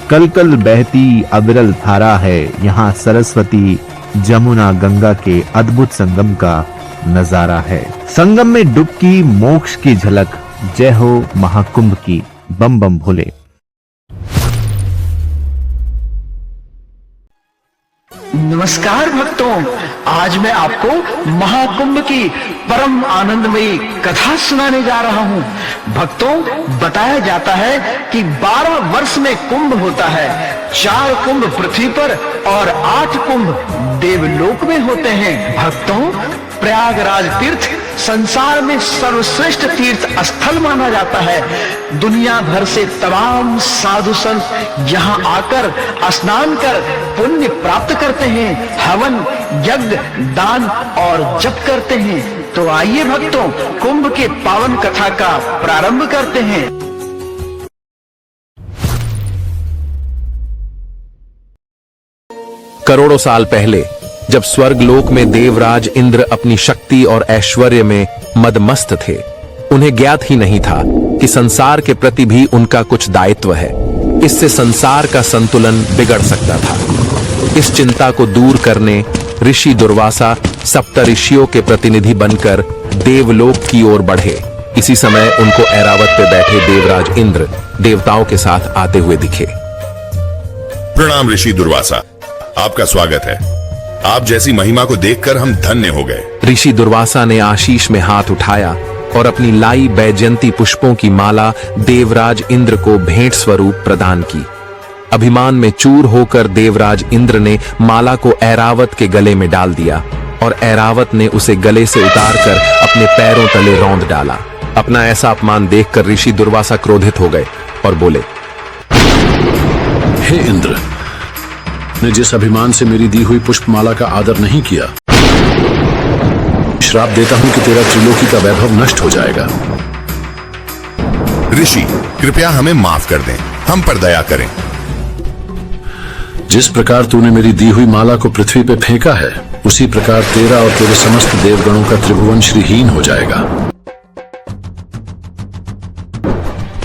कल कल बहती अविरल धारा है, यहाँ सरस्वती जमुना गंगा के अद्भुत संगम का नजारा है। संगम में डुबकी मोक्ष की झलक, जय हो महाकुंभ की, बम बम भोले। नमस्कार भक्तों, आज मैं आपको महाकुंभ की परम आनंदमयी कथा सुनाने जा रहा हूँ। भक्तों, बताया जाता है कि 12 वर्ष में कुंभ होता है। 4 कुंभ पृथ्वी पर और 8 कुंभ देवलोक में होते हैं। भक्तों, प्रयागराज तीर्थ संसार में सर्वश्रेष्ठ तीर्थ स्थल माना जाता है। दुनिया भर से तमाम साधु संत यहाँ आकर स्नान कर पुण्य प्राप्त करते हैं, हवन यज्ञ दान और जप करते हैं। तो आइए भक्तों, कुंभ के पावन कथा का प्रारंभ करते हैं। करोड़ों साल पहले जब स्वर्गलोक में देवराज इंद्र अपनी शक्ति और ऐश्वर्य में मदमस्त थे, उन्हें ज्ञात ही नहीं था कि संसार के प्रति भी उनका कुछ दायित्व है। इससे संसार का संतुलन बिगड़ सकता था। इस चिंता को दूर करने ऋषि दुर्वासा सप्तऋषियों के प्रतिनिधि बनकर देवलोक की ओर बढ़े। इसी समय उनको ऐरावत पे बैठे देवराज इंद्र देवताओं के साथ आते हुए दिखे। प्रणाम ऋषि दुर्वासा, आपका स्वागत है। आप जैसी महिमा को देखकर हम धन्य हो गए। ऋषि दुर्वासा ने आशीष में हाथ उठाया और अपनी लाई बैजयंती पुष्पों की माला देवराज इंद्र को भेंट स्वरूप प्रदान की। अभिमान में चूर होकर देवराज इंद्र ने माला को ऐरावत के गले में डाल दिया और ऐरावत ने उसे गले से उतारकर अपने पैरों तले रौंद डाला। अपना ऐसा अपमान देखकर ऋषि दुर्वासा क्रोधित हो गए और बोले, हे इंद्र, ने जिस अभिमान से मेरी दी हुई पुष्पमाला का आदर नहीं किया, श्राप देता हूं कि तेरा त्रिलोकी का वैभव नष्ट हो जाएगा। ऋषि, कृपया हमें माफ कर दें, हम पर दया करें। जिस प्रकार तूने मेरी दी हुई माला को पृथ्वी पे फेंका है, उसी प्रकार तेरा और तेरे समस्त देवगणों का त्रिभुवन श्रीहीन हो जाएगा।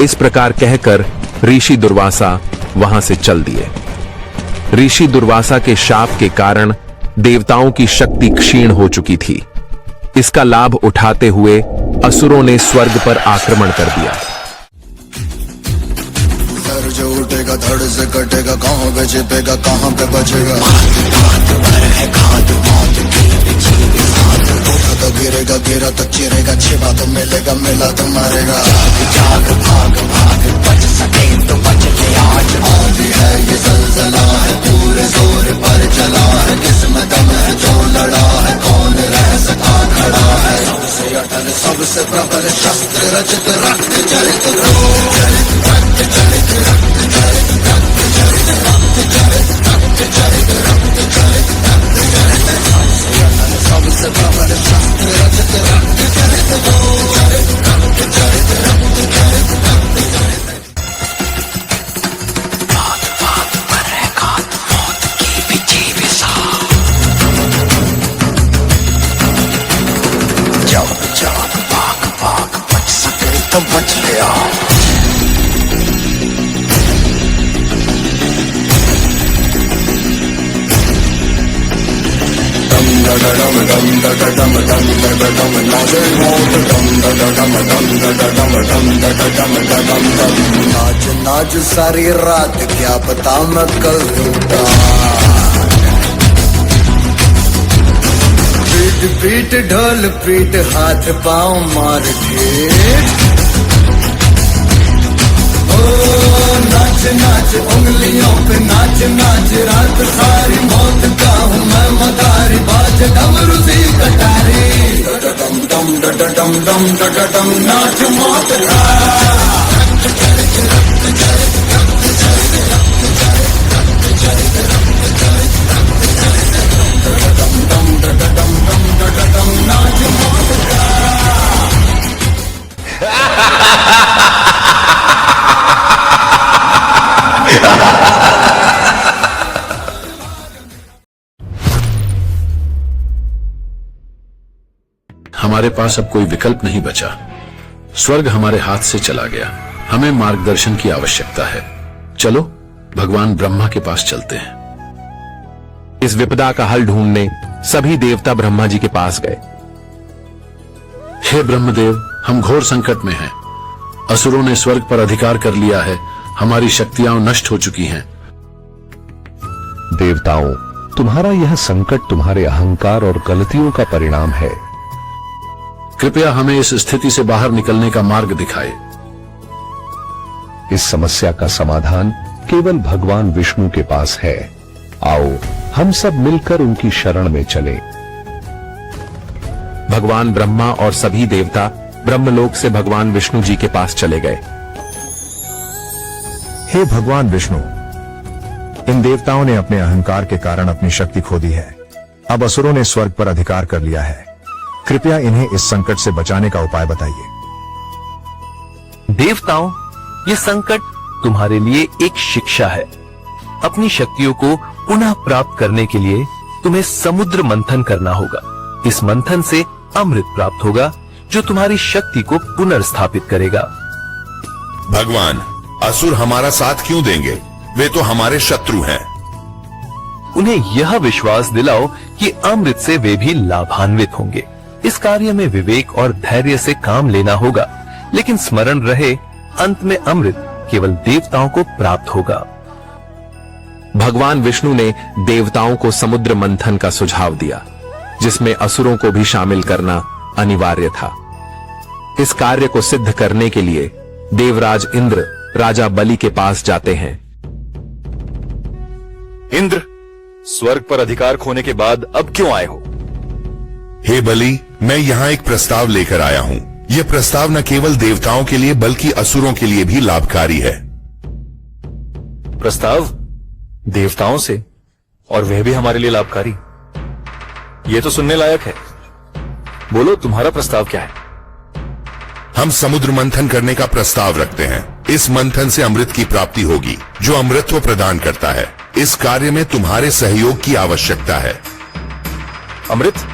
इस प्रकार कहकर ऋषि दुर्वासा वहां से चल दिए। ऋषि दुर्वासा के शाप के कारण देवताओं की शक्ति क्षीण हो चुकी थी। इसका लाभ उठाते हुए असुरों ने स्वर्ग पर आक्रमण कर दिया। सर जो उठेगा धड़ से कटेगा, कहां पे छिपेगा कहां पे बचेगा। तो गिरेगा गिरा तो चिरेगा, छिपा तो मिलेगा मिला तो मारेगा। जाग भाग भाग बच सके तो बच ले आज। आंधी है ये ज़लज़ला है, पूरे जोर पर चला है। किस्मत में जो लड़ा है, कौन रह सका खड़ा है। सबसे अटल सबसे प्रबल शस्त्र रचित रक्त चरित चरित रक्त चरित रक्त चरित रक्त चरित रक्त चरित रक्त चरित रक्त चरित रक्त चरित सबसे अटल सबसे प्रबल शस्त्र रचित रक्त चरित चरित रक्त चरित रक्त चरित रक्त चरित। बात बात पर है घात, मौत की भी जीव सा। जब जाग भाग भाग बच सके तो बच लिया। नाच नाच सारी रात, क्या पता मैं कल टूटा। पीट पीट ढोल पीट, हाथ पाँव मार ठेठ। नाच नाच उंगलियों पे नाच नाच, रात सारी मौत का हूँ मैं मदारी। बाज डमरू सी कटारी, डम डम डम डम डम नाच मौत का। नाच मौत का। हमारे पास अब कोई विकल्प नहीं बचा। स्वर्ग हमारे हाथ से चला गया। हमें मार्गदर्शन की आवश्यकता है। चलो भगवान ब्रह्मा के पास चलते हैं। इस विपदा का हल ढूंढने सभी देवता ब्रह्मा जी के पास गए। हे ब्रह्मदेव, हम घोर संकट में हैं। असुरों ने स्वर्ग पर अधिकार कर लिया है। हमारी शक्तियां नष्ट हो चुकी हैं। देवताओं, तुम्हारा यह संकट तुम्हारे अहंकार और गलतियों का परिणाम है। कृपया हमें इस स्थिति से बाहर निकलने का मार्ग दिखाए। इस समस्या का समाधान केवल भगवान विष्णु के पास है। आओ हम सब मिलकर उनकी शरण में चलें। भगवान ब्रह्मा और सभी देवता ब्रह्मलोक से भगवान विष्णु जी के पास चले गए। हे भगवान विष्णु, इन देवताओं ने अपने अहंकार के कारण अपनी शक्ति खो दी है। अब असुरों ने स्वर्ग पर अधिकार कर लिया है। कृपया इन्हें इस संकट से बचाने का उपाय बताइए। देवताओं, ये संकट तुम्हारे लिए एक शिक्षा है। अपनी शक्तियों को पुनः प्राप्त करने के लिए तुम्हें समुद्र मंथन करना होगा। इस मंथन से अमृत प्राप्त होगा जो तुम्हारी शक्ति को पुनर्स्थापित करेगा। भगवान, असुर हमारा साथ क्यों देंगे? वे तो हमारे शत्रु हैं। उन्हें यह विश्वास दिलाओ कि अमृत से वे भी लाभान्वित होंगे। इस कार्य में विवेक और धैर्य से काम लेना होगा, लेकिन स्मरण रहे, अंत में अमृत केवल देवताओं को प्राप्त होगा। भगवान विष्णु ने देवताओं को समुद्र मंथन का सुझाव दिया, जिसमें असुरों को भी शामिल करना अनिवार्य था। इस कार्य को सिद्ध करने के लिए देवराज इंद्र राजा बलि के पास जाते हैं। इंद्र, स्वर्ग पर अधिकार खोने के बाद अब क्यों आए हो? हे बलि, मैं यहाँ एक प्रस्ताव लेकर आया हूँ। यह प्रस्ताव न केवल देवताओं के लिए बल्कि असुरों के लिए भी लाभकारी है। प्रस्ताव देवताओं से, और वह भी हमारे लिए लाभकारी? यह तो सुनने लायक है। बोलो, तुम्हारा प्रस्ताव क्या है? हम समुद्र मंथन करने का प्रस्ताव रखते हैं। इस मंथन से अमृत की प्राप्ति होगी, जो अमृतत्व प्रदान करता है। इस कार्य में तुम्हारे सहयोग की आवश्यकता है। अमृत?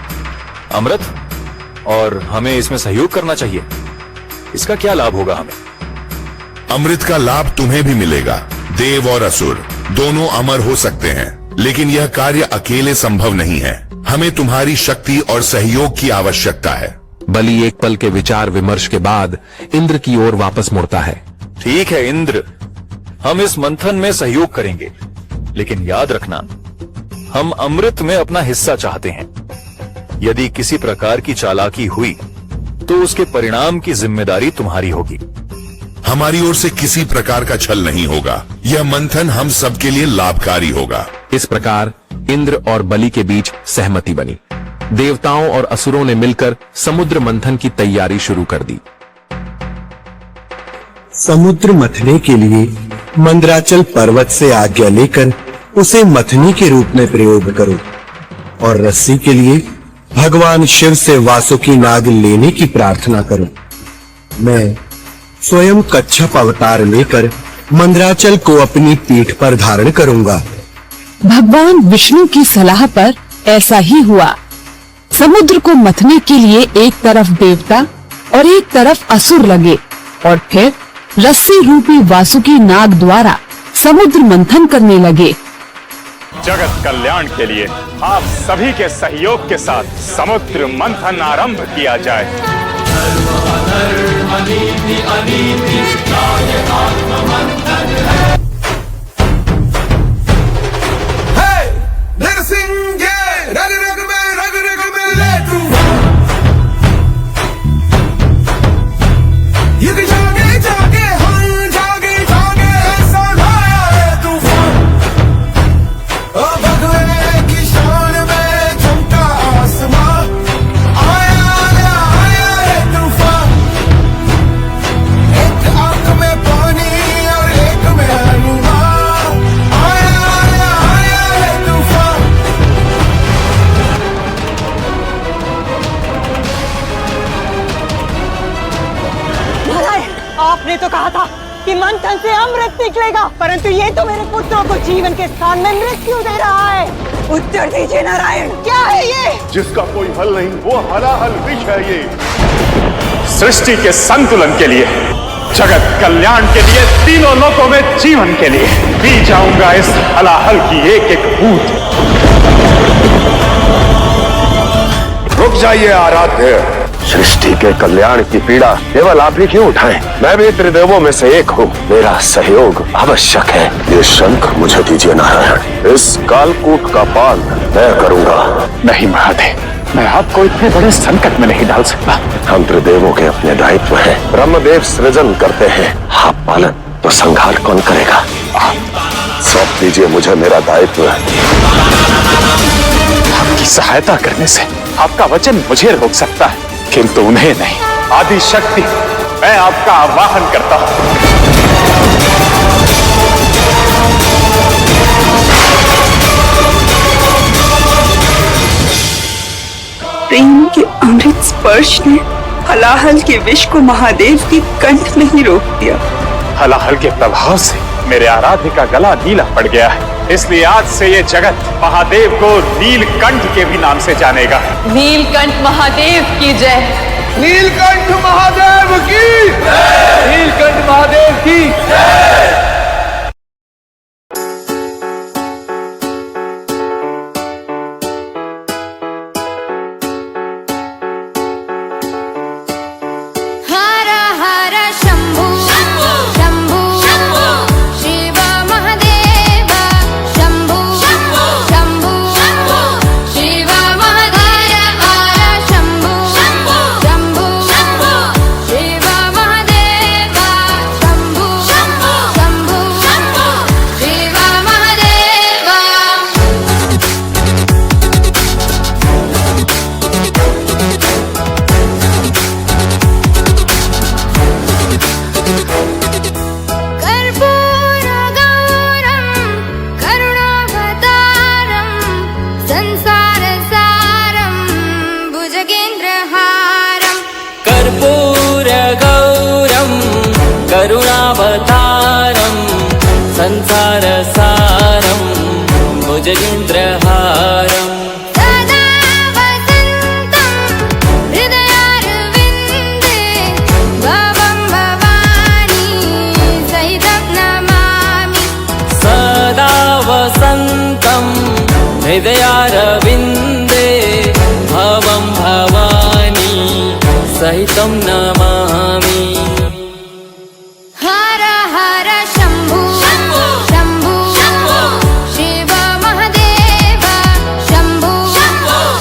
अमृत? और हमें इसमें सहयोग करना चाहिए। इसका क्या लाभ होगा हमें? अमृत का लाभ तुम्हें भी मिलेगा। देव और असुर दोनों अमर हो सकते हैं, लेकिन यह कार्य अकेले संभव नहीं है। हमें तुम्हारी शक्ति और सहयोग की आवश्यकता है। बलि एक पल के विचार विमर्श के बाद इंद्र की ओर वापस मुड़ता है। ठीक है इंद्र, हम इस मंथन में सहयोग करेंगे, लेकिन याद रखना, हम अमृत में अपना हिस्सा चाहते हैं। यदि किसी प्रकार की चालाकी हुई तो उसके परिणाम की जिम्मेदारी तुम्हारी होगी। हमारी ओर से किसी प्रकार का छल नहीं होगा। यह मंथन हम सबके लिए लाभकारी होगा। इस प्रकार इंद्र और बलि के बीच सहमति बनी। देवताओं और असुरों ने मिलकर समुद्र मंथन की तैयारी शुरू कर दी। समुद्र मथने के लिए मंदराचल पर्वत से आज्ञा लेकर उसे मथनी के रूप में प्रयोग करो, और रस्सी के लिए भगवान शिव से वासुकी नाग लेने की प्रार्थना करो। मैं स्वयं कच्छप अवतार लेकर मंदराचल को अपनी पीठ पर धारण करूंगा। भगवान विष्णु की सलाह पर ऐसा ही हुआ। समुद्र को मथने के लिए एक तरफ देवता और एक तरफ असुर लगे, और फिर रस्सी रूपी वासुकी नाग द्वारा समुद्र मंथन करने लगे। जगत कल्याण के लिए आप सभी के सहयोग के साथ समुद्र मंथन आरंभ किया जाए। आपने तो कहा था कि मंथन से अमृत निकलेगा, परंतु ये तो मेरे पुत्रों को जीवन के स्थान में मृत्यु दे रहा है। उत्तर दीजिए नारायण, क्या है ये? जिसका कोई हल नहीं, वो हलाहल विष है ये। सृष्टि के संतुलन के लिए जगत कल्याण के लिए, तीनों लोकों में जीवन के लिए पी जाऊंगा इस हलाहल की एक एक बूंद। रुक जाइए आराध्य, सृष्टि के कल्याण की पीड़ा केवल आप ही क्यों उठाएं? मैं भी त्रिदेवों में से एक हूँ, मेरा सहयोग आवश्यक है। ये शंख मुझे दीजिए नारायण, इस कालकूट का पाल मैं करूँगा। नहीं महादेव, मैं आपको इतने बड़े संकट में नहीं डाल सकता। हम त्रिदेवों के अपने दायित्व हैं। ब्रह्मदेव सृजन करते हैं, आप पालन तो संहार कौन करेगा? सौंप दीजिए मुझे मेरा दायित्व। आपकी सहायता करने से आपका वचन मुझे रोक सकता है, किंतु उन्हें नहीं। आदि शक्ति, मैं आपका आवाहन करता हूं। प्रेम के अमृत स्पर्श ने हलाहल के विष को महादेव की कंठ में ही रोक दिया। हलाहल के प्रभाव से मेरे आराध्य का गला नीला पड़ गया है, इसलिए आज से ये जगत महादेव को नीलकंठ के भी नाम से जानेगा। नीलकंठ महादेव की जय। नीलकंठ महादेव की जय। नीलकंठ महादेव की जय। करुणावतारं संसारसारं भुजगेन्द्रहारं सदा वसन्तं हृदयारविन्दे भवं भवानी सहितं नमामि। सदा वसन्तं हृदयारविन्दे भवं भवानी सहितं नमामि। हर हर शंभु शंभु शिव महादेव शंभु शंभु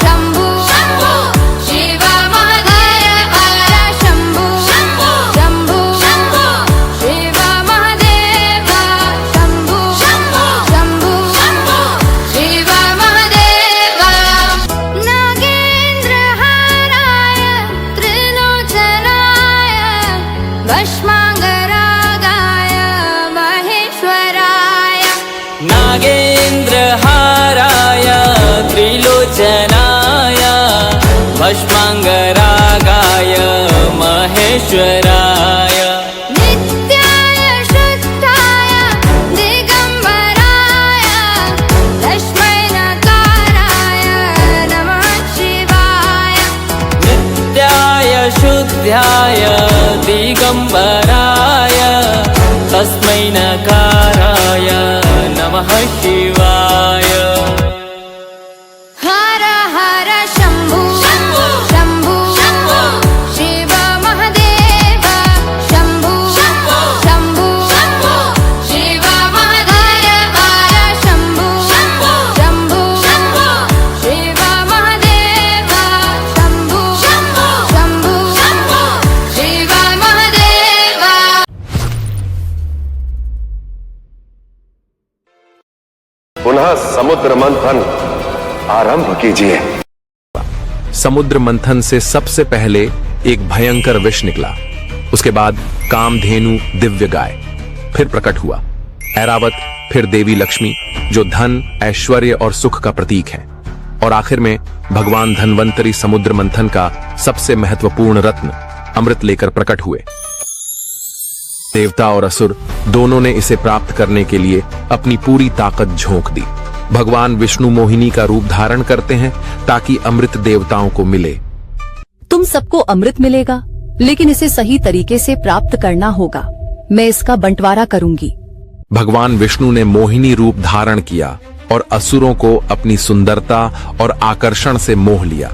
शिव महादेव हर शंभु शंभु शिव महादेव शंभु शंभु शिव महादेव। नागेन्द्रहाराय त्रिलोचनाय भस्मांगरागाय महेश्वराय नागेन्द्रहाराय त्रिलोचनाय भस्मांगरागाय महेश्वराय नित्याय शुद्धाय दिगंबराय तस्मै नकाराय नमः शिवाय। नित्याय शुद्धाय दिगंबराय तस्मै नकाराय नमः शिवाय। हर हर शंभु शंभु शिव महादेव शंभु शंभु शिव महादेव हर शंभु शंभु शिव महादेव शंभु शंभु शिव महादेव। पुनः समुद्र मंथन आरंभ कीजिए। समुद्र मंथन से सबसे पहले एक भयंकर विष निकला, उसके बाद कामधेनु दिव्य गाय, फिर प्रकट हुआ ऐरावत, फिर देवी लक्ष्मी जो धन, ऐश्वर्य और सुख का प्रतीक है, और आखिर में भगवान धन्वंतरी समुद्र मंथन का सबसे महत्वपूर्ण रत्न अमृत लेकर प्रकट हुए। देवता और असुर दोनों ने इसे प्राप्त करने के लिए अपनी पूरी ताकत झोंक दी। भगवान विष्णु मोहिनी का रूप धारण करते हैं ताकि अमृत देवताओं को मिले। तुम सबको अमृत मिलेगा लेकिन इसे सही तरीके से प्राप्त करना होगा। मैं इसका बंटवारा करूंगी। भगवान विष्णु ने मोहिनी रूप धारण किया और असुरों को अपनी सुंदरता और आकर्षण से मोह लिया।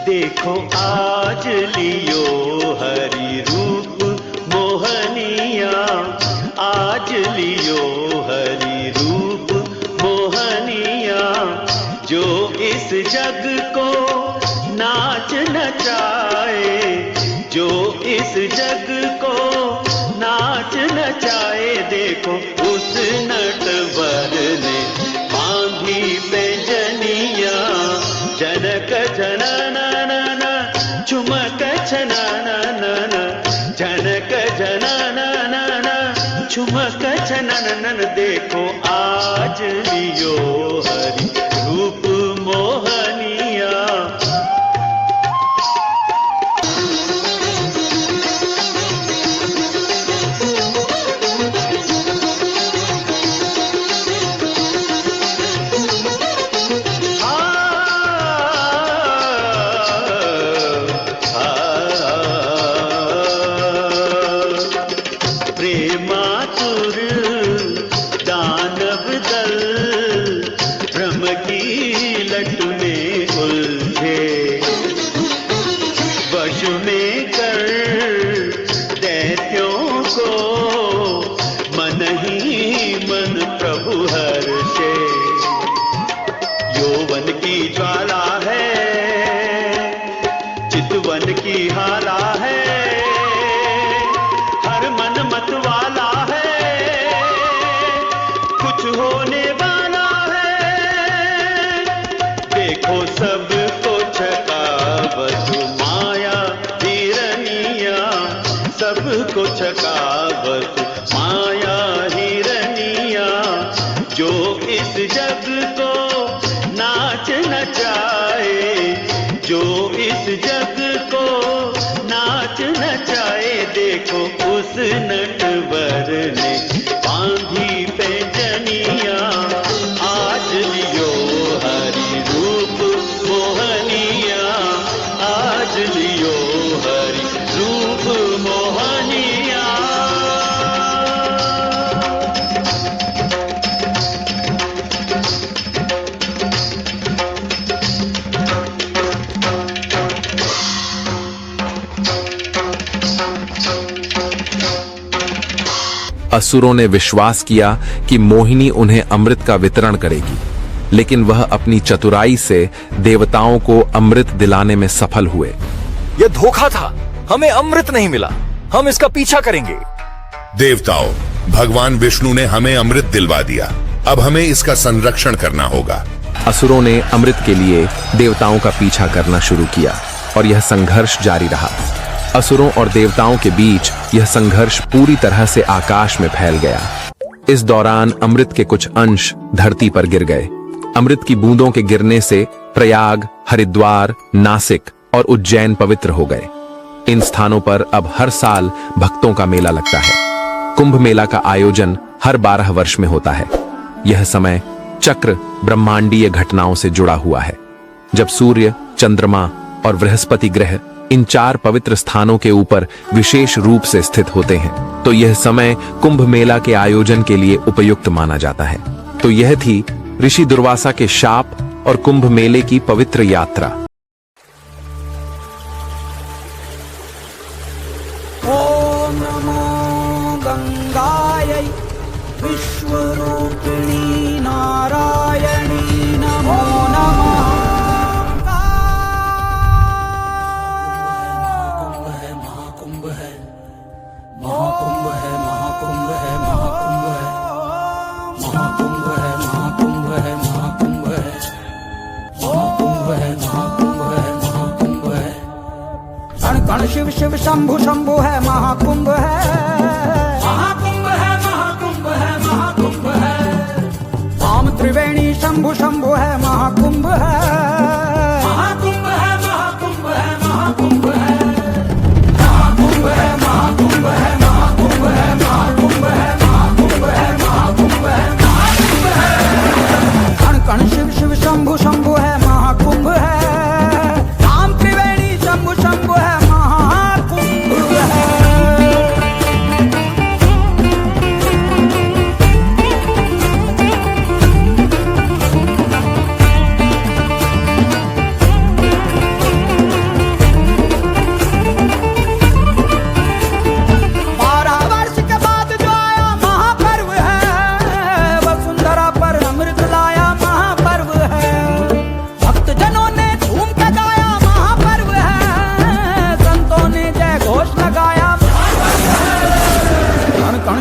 देखो आज लियो हरि रूप मोहनिया, आज लियो हरि रूप मोहनिया, जो इस जग को नाच नचाए, जो इस जग को नाच नचाए। देखो उस नटवर ने बांधी पैंजनिया, जनक जनन चुमक छनन, जनक जनन चुमक छनन। देखो आज लियो हरि रूप मोहनिया। प्रेमातुर दानव दल भ्रम की लट में उलझे, वश में कर दैत्यों को मन ही मन प्रभु हर्षे। यौवन की ज्वाला है, चितवन की हाला है, हर मन मत वाला है, कुछ होने वाला है। देखो सबको छकावत माया हिरनिया, सबको छकावत माया हिरनिया, जो इस जग को नाच नचाए, जो इस जग को नाच नचाए। देखो उस नटवर ने बांधी पैंजनिया, आज लियो हरि रूप मोहनिया, आज लियो हरि रूप मोहनिया। असुरों ने विश्वास किया कि मोहिनी उन्हें अमृत का वितरण करेगी, लेकिन वह अपनी चतुराई से देवताओं को अमृत दिलाने में सफल हुए। यह धोखा था, हमें अमृत नहीं मिला, हम इसका पीछा करेंगे। देवताओं, भगवान विष्णु ने हमें अमृत दिलवा दिया, अब हमें इसका संरक्षण करना होगा। असुरों ने अमृत के लिए देवताओं का पीछा करना शुरू किया और यह संघर्ष जारी रहा। असुरों और देवताओं के बीच यह संघर्ष पूरी तरह से आकाश में फैल गया। इस दौरान अमृत के कुछ अंश धरती पर गिर गए। अमृत की बूंदों के गिरने से प्रयाग, हरिद्वार, नासिक और उज्जैन पवित्र हो गए। इन स्थानों पर अब हर साल भक्तों का मेला लगता है। कुंभ मेला का आयोजन हर 12 वर्ष में होता है। यह समय चक्र ब्रह्मांडीय घटनाओं से जुड़ा हुआ है, जब सूर्य, चंद्रमा और बृहस्पति ग्रह इन 4 पवित्र स्थानों के ऊपर विशेष रूप से स्थित होते हैं, तो यह समय कुंभ मेला के आयोजन के लिए उपयुक्त माना जाता है। तो यह थी ऋषि दुर्वासा के शाप और कुंभ मेले की पवित्र यात्रा। ओम नमो गंगायै विश्वरूपिणी नारायणी नमो नमः। कण शिव शिव शंभु शंभु है महाकुंभ है महाकुंभ है महाकुंभ है महाकुंभ है धाम त्रिवेणी शंभु शंभु है महाकुंभ है महाकुंभ है महाकुंभ है महाकुंभ है महाकुंभ है महाकुंभ है महाकुंभ है महाकुंभ है महाकुंभ है महाकुंभ है महाकुंभ है कण कण शिव शिव शंभु शंभु है महाकुंभ है धाम त्रिवेणी शंभु शंभु है महाकुंभ है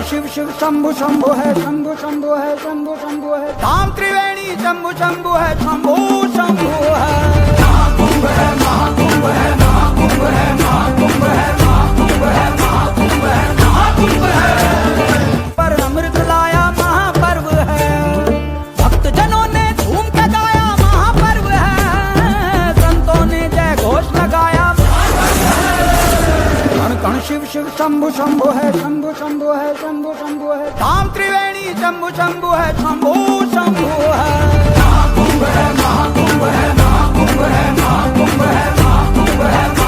शिव शिव शंभु शंभु है शंभु शंभु है शंभु शंभु है धाम त्रिवेणी शंभु शंभु है शंभु शंभु है महाकुंभ है महाकुंभ है महाकुंभ है महाकुंभ है महाकुंभ है महाकुंभ है महाकुंभ है पर अमृत लाया महापर्व है भक्त जनों ने झूम के गाया महापर्व है संतों ने जय घोष लगाया कण शिव शिव शंभु शंभु है शंभु शंभु है शंभु शंभु है धाम त्रिवेणी शंभु शंभु है शंभु शंभु है महाकुंभ है महाकुंभ है महाकुंभ है महाकुंभ है महाकुंभ है